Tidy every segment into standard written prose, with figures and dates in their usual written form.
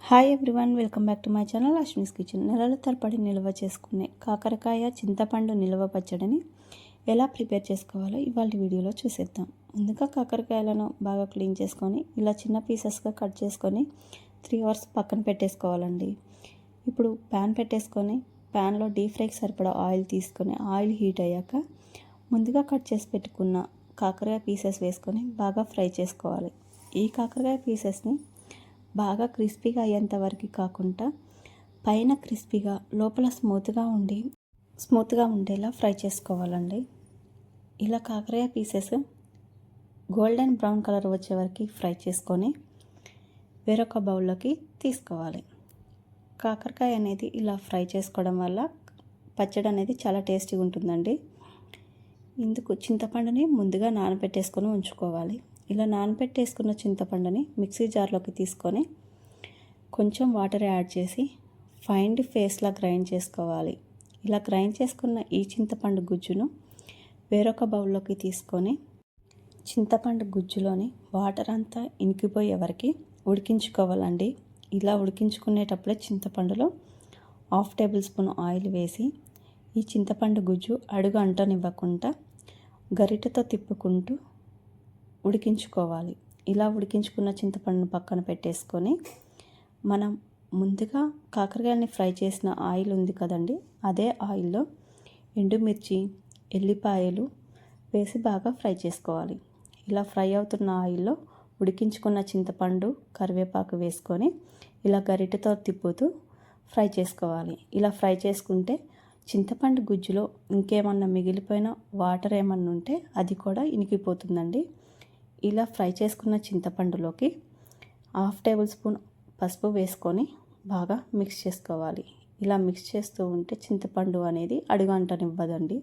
Hi everyone, welcome back to my channel Ashwin's kitchen. నెలల తరబడి నిల్వ చేసుకునే కాకరకాయ చింతపండు నిల్వ పచ్చడిని ఎలా ప్రిపేర్ చేసుకోవాలో ఇవాళ వీడియోలో చూసేద్దాం. ముందుగా కాకరకాయలను బాగా క్లీన్ చేసుకొని ఇలా చిన్న పీసెస్గా కట్ చేసుకొని 3 అవర్స్ పక్కన పెట్టేసుకోవాలండి. ఇప్పుడు ప్యాన్ పెట్టేసుకొని ప్యాన్లో డీప్ ఫ్రైకి సరిపడా ఆయిల్ తీసుకొని ఆయిల్ హీట్ అయ్యాక ముందుగా కట్ చేసి పెట్టుకున్న కాకరకాయ పీసెస్ వేసుకొని బాగా ఫ్రై చేసుకోవాలి. ఈ కాకరకాయ పీసెస్ని బాగా క్రిస్పీగా అయ్యేంత వరకు కాకుండా పైన క్రిస్పీగా లోపల స్మూత్గా ఉండేలా ఫ్రై చేసుకోవాలండి. ఇలా కాకరకాయ పీసెస్ గోల్డెన్ బ్రౌన్ కలర్ వచ్చే వరకు ఫ్రై చేసుకొని వేరొక బౌల్లోకి తీసుకోవాలి. కాకరకాయ అనేది ఇలా ఫ్రై చేసుకోవడం వల్ల పచ్చడి అనేది చాలా టేస్టీగా ఉంటుందండి. ఇందుకు చింతపండుని ముందుగా నానబెట్టేసుకొని ఉంచుకోవాలి. ఇలా నానబెట్టేసుకున్న చింతపండుని మిక్సీ జార్లోకి తీసుకొని కొంచెం వాటర్ యాడ్ చేసి ఫైన్ పేస్ట్లా గ్రైండ్ చేసుకోవాలి. ఇలా గ్రైండ్ చేసుకున్న ఈ చింతపండు గుజ్జును వేరొక బౌల్లోకి తీసుకొని చింతపండు గుజ్జులోని వాటర్ అంతా ఇంకిపోయే వరకు ఉడికించుకోవాలండి. ఇలా ఉడికించుకునేటప్పుడే చింతపండులో 1/2 టేబుల్ స్పూన్ ఆయిల్ వేసి ఈ చింతపండు గుజ్జు అడుగు అంటనివ్వకుండా గరిటెతో తిప్పుకుంటూ ఉడికించుకోవాలి. ఇలా ఉడికించుకున్న చింతపండును పక్కన పెట్టేసుకొని మనం ముందుగా కాకరకాయని ఫ్రై చేసిన ఆయిల్ ఉంది కదండి, అదే ఆయిల్లో ఎండుమిర్చి, ఎల్లిపాయలు వేసి బాగా ఫ్రై చేసుకోవాలి. ఇలా ఫ్రై అవుతున్న ఆయిల్లో ఉడికించుకున్న చింతపండు, కరివేపాకు వేసుకొని ఇలా గరిటెతో తిప్పుతూ ఫ్రై చేసుకోవాలి. ఇలా ఫ్రై చేసుకుంటే చింతపండు గుజ్జులో ఇంకేమన్నా మిగిలిపోయిన వాటర్ ఏమన్నా ఉంటే అది కూడా ఇనికిపోతుందండి. ఇలా ఫ్రై చేసుకున్న చింతపండులోకి 1/2 టేబుల్ స్పూన్ పసుపు వేసుకొని బాగా మిక్స్ చేసుకోవాలి. ఇలా మిక్స్ చేస్తూ ఉంటే చింతపండు అనేది అడుగు అంటనివ్వదండి.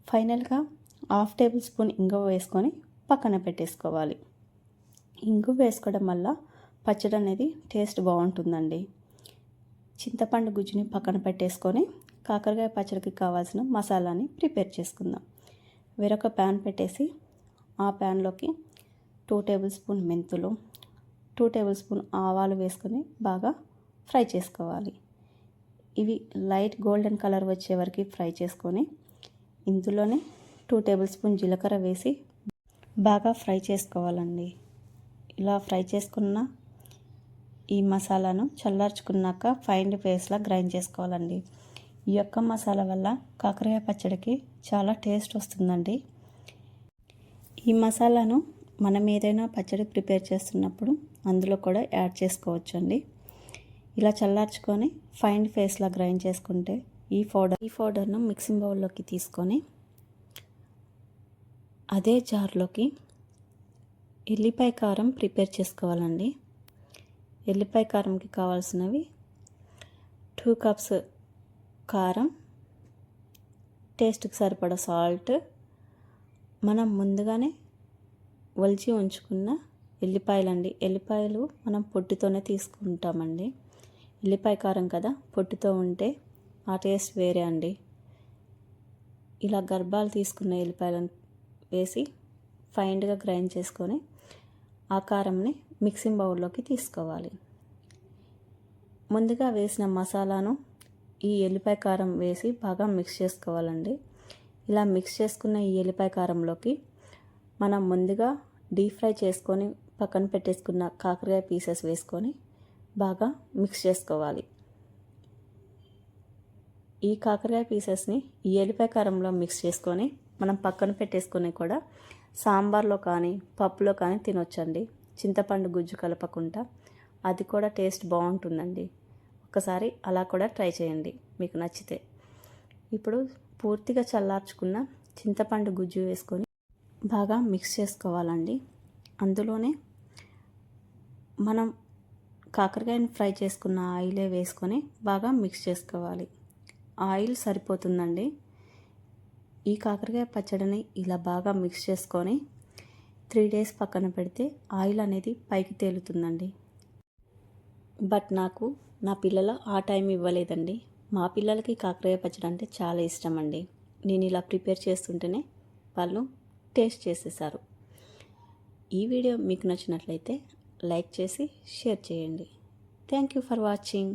ఫైనల్గా 1/2 టేబుల్ స్పూన్ ఇంగువ వేసుకొని పక్కన పెట్టేసుకోవాలి. ఇంగువ వేసుకోవడం వల్ల పచ్చడి అనేది టేస్ట్ బాగుంటుందండి. చింతపండు గుజ్జుని పక్కన పెట్టేసుకొని కాకరకాయ పచ్చడికి కావాల్సిన మసాలాని ప్రిపేర్ చేసుకుందాం. వేరొక ప్యాన్ పెట్టేసి ఆ ప్యాన్లోకి 2 టేబుల్ స్పూన్ మెంతులు, 2 టేబుల్ స్పూన్ ఆవాలు వేసుకొని బాగా ఫ్రై చేసుకోవాలి. ఇవి లైట్ గోల్డెన్ కలర్ వచ్చే వరకు ఫ్రై చేసుకొని ఇందులోనే 2 టేబుల్ స్పూన్ జీలకర్ర వేసి బాగా ఫ్రై చేసుకోవాలండి. ఇలా ఫ్రై చేసుకున్న ఈ మసాలాను చల్లార్చుకున్నాక ఫైన్ పేస్ట్లా గ్రైండ్ చేసుకోవాలండి. ఈ యొక్క మసాలా వల్ల కాకరకాయ పచ్చడికి చాలా టేస్ట్ వస్తుందండి. ఈ మసాలాను మనం ఏదైనా పచ్చడి ప్రిపేర్ చేస్తున్నప్పుడు అందులో కూడా యాడ్ చేసుకోవచ్చండి. ఇలా చల్లార్చుకొని ఫైన్ పేస్ట్లా గ్రైండ్ చేసుకుంటే ఈ పౌడర్ను మిక్సింగ్ బౌల్లోకి తీసుకొని అదే జార్లోకి ఎల్లిపాయ కారం ప్రిపేర్ చేసుకోవాలండి. ఎల్లిపాయ కారంకి కావాల్సినవి 2 కప్స్ కారం, టేస్ట్కి సరిపడా సాల్ట్, మనం ముందుగానే ఒలిచి ఉంచుకున్న ఎల్లిపాయలండి. ఎల్లిపాయలు మనం పొట్టుతోనే తీసుకుంటామండి. ఎల్లిపాయ కారం కదా, పొట్టుతో ఉంటే ఆ టేస్ట్ వేరే అండి. ఇలా గర్భాలు తీసుకున్న ఎల్లిపాయలను వేసి ఫైన్గా గ్రైండ్ చేసుకొని ఆ కారంని మిక్సింగ్ బౌల్లోకి తీసుకోవాలి. ముందుగా వేసిన మసాలాను ఈ ఎల్లిపాయ కారం వేసి బాగా మిక్స్ చేసుకోవాలండి. ఇలా మిక్స్ చేసుకున్న ఈ ఎల్లిపాయ కారంలోకి మనం ముందుగా డీప్ ఫ్రై చేసుకొని పక్కన పెట్టేసుకున్న కాకరకాయ పీసెస్ వేసుకొని బాగా మిక్స్ చేసుకోవాలి. ఈ కాకరకాయ పీసెస్ని ఈ ఎల్లిపాయ కారంలో మిక్స్ చేసుకొని మనం పక్కన పెట్టేసుకొని కూడా సాంబార్లో కానీ పప్పులో కానీ తినొచ్చండి. చింతపండు గుజ్జు కలపకుండా అది కూడా టేస్ట్ బాగుంటుందండి. ఒకసారి అలా కూడా ట్రై చేయండి మీకు నచ్చితే. ఇప్పుడు పూర్తిగా చల్లార్చుకున్న చింతపండు గుజ్జు వేసుకొని బాగా మిక్స్ చేసుకోవాలండి. అందులోనే మనం కాకరకాయని ఫ్రై చేసుకున్న ఆయిలే వేసుకొని బాగా మిక్స్ చేసుకోవాలి. ఆయిల్ సరిపోతుందండి. ఈ కాకరకాయ పచ్చడిని ఇలా బాగా మిక్స్ చేసుకొని 3 డేస్ పక్కన పెడితే ఆయిల్ అనేది పైకి తేలుతుందండి. బట్ నాకు నా పిల్లలు ఆ టైం ఇవ్వలేదండి. మా పిల్లలకి కాకరకాయ పచ్చడి అంటే చాలా ఇష్టం అండి. నేను ఇలా ప్రిపేర్ చేస్తుంటేనే వాళ్ళు టేస్ట్ చేసేసారు. ఈ వీడియో మీకు నచ్చినట్లయితే లైక్ చేసి షేర్ చేయండి. Thank you for watching.